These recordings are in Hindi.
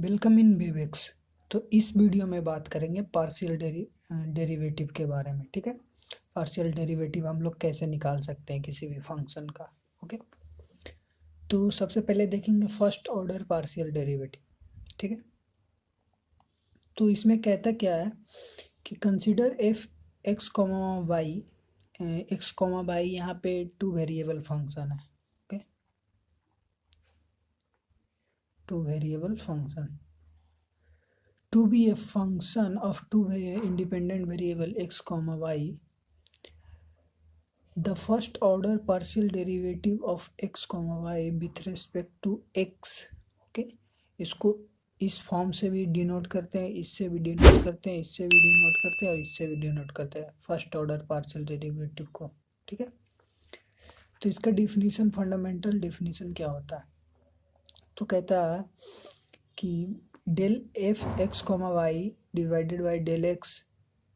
Welcome in बेबिक्स। तो इस वीडियो में बात करेंगे पार्शियल डेरिवेटिव के बारे में। ठीक है, पार्शियल डेरिवेटिव हम लोग कैसे निकाल सकते हैं किसी भी फंक्शन का। ओके, तो सबसे पहले देखेंगे फर्स्ट ऑर्डर पार्शियल डेरिवेटिव। ठीक है, तो इसमें कहता क्या है कि consider F X comma Y यहाँ पे टू वेरिएबल फंक्शन है। Okay, two variable function to be a function of two independent variable x comma y. The first order partial derivative of x comma y with respect to x. Okay, इसको इस फॉर्म से भी डिनोट करते हैं, इससे भी डिनोट करते हैं, इससे भी डिनोट करते हैं और इससे भी डिनोट करते हैं फर्स्ट ऑर्डर पार्शियल डेरिवेटिव को। ठीक है, तो इसका डिफिनीशन, फंडामेंटल डिफिनीशन क्या होता है, तो कहता है कि del f x comma y divided by del x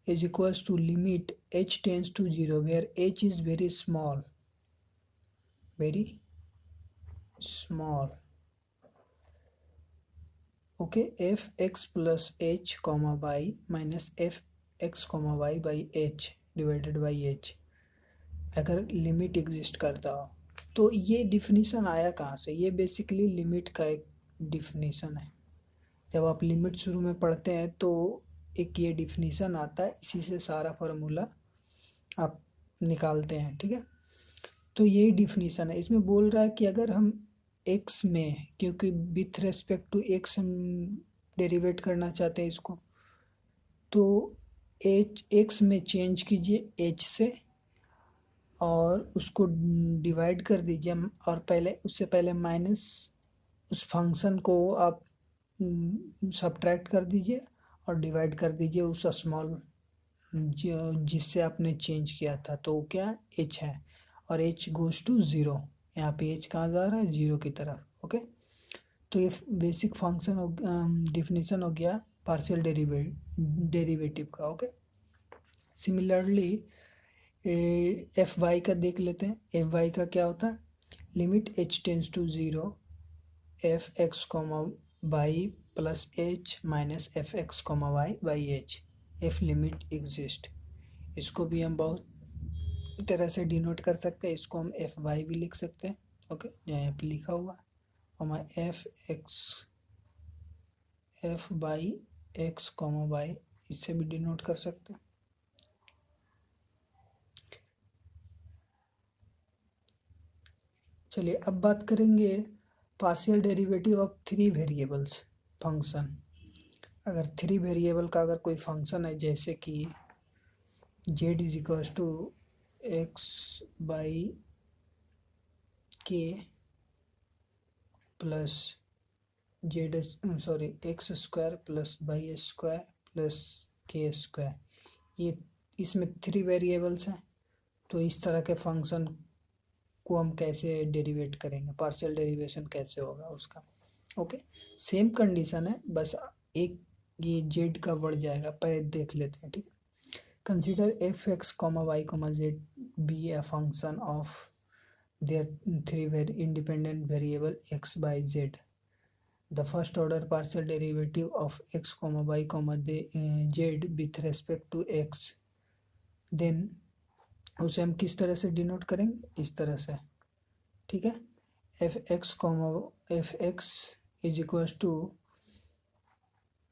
is equals to limit h tends to 0 where h is very small. Okay, f x plus h comma y minus f x comma y by h divided by h अगर लिमिट एग्जिस्ट करता हो। तो ये डिफिनीशन आया कहाँ से? ये बेसिकली लिमिट का एक डिफिनीशन है। जब आप लिमिट शुरू में पढ़ते हैं तो एक ये डिफिनीशन आता है, इसी से सारा फार्मूला आप निकालते हैं। ठीक है, तो यही डिफिनीशन है। इसमें बोल रहा है कि अगर हम x में, क्योंकि विथ रेस्पेक्ट टू x हम डेरिवेट करना चाहते हैं इसको, तो x में चेंज कीजिए h से और उसको डिवाइड कर दीजिए, और पहले उससे पहले माइनस उस फंक्शन को आप सब्ट्रैक्ट कर दीजिए और डिवाइड कर दीजिए उस स्मॉल जिससे आपने चेंज किया था, तो वो क्या h है, और h गोज टू 0। यहाँ पे h कहाँ जा रहा है? 0 की तरफ। ओके, तो ये बेसिक फंक्शन डिफिनीशन हो गया पार्शियल डेरिवेटिव का। ओके, सिमिलरली एफ वाई का देख लेते हैं। एफ वाई का क्या होता है? Limit h tends to 0 F X comma Y plus h minus F X comma Y by h F limit exist. इसको भी हम बहुत तरह से डिनोट कर सकते हैं। इसको हम एफ वाई भी लिख सकते हैं। ओके, यहाँ पे लिखा हुआ है हमारा F Y X comma Y, इससे भी डिनोट कर सकते हैं। चलिए अब बात करेंगे partial derivative of three variables function. अगर थ्री वेरिएबल का अगर कोई फंक्शन है, जैसे कि z is equals to x by k plus x square plus y square plus k square, ये इसमें थ्री वेरिएबल्स हैं, तो इस तरह के फंक्शन को हम कैसे डेरिवेट करेंगे, पार्शियल डेरिवेशन कैसे होगा उसका। ओके, सेम कंडीशन है, बस एक ये जेड का बढ़ जाएगा, पहले देख लेते हैं। ठीक है, consider F X comma Y comma Z be a function of their three independent variable X by Z. The first order partial derivative of X comma Y comma Z with respect to X, then उसे हम किस तरह से डिनोट करेंगे? इस तरह से। ठीक है, F X is equals to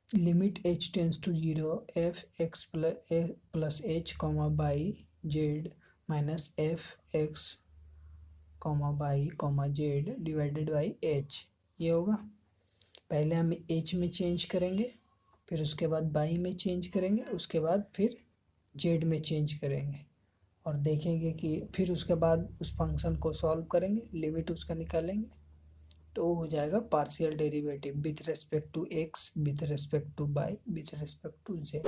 limit h tends to 0 F X plus h comma by Z minus F X comma by comma Z divided by h। ये होगा, पहले हम h में चेंज करेंगे, फिर उसके बाद बाई में चेंज करेंगे, उसके बाद फिर जेड में चेंज करेंगे और देखेंगे कि फिर उसके बाद उस फंक्शन को सॉल्व करेंगे, लिमिट उसका निकालेंगे, तो हो जाएगा partial derivative with respect to X, with respect to Y, with respect to Z.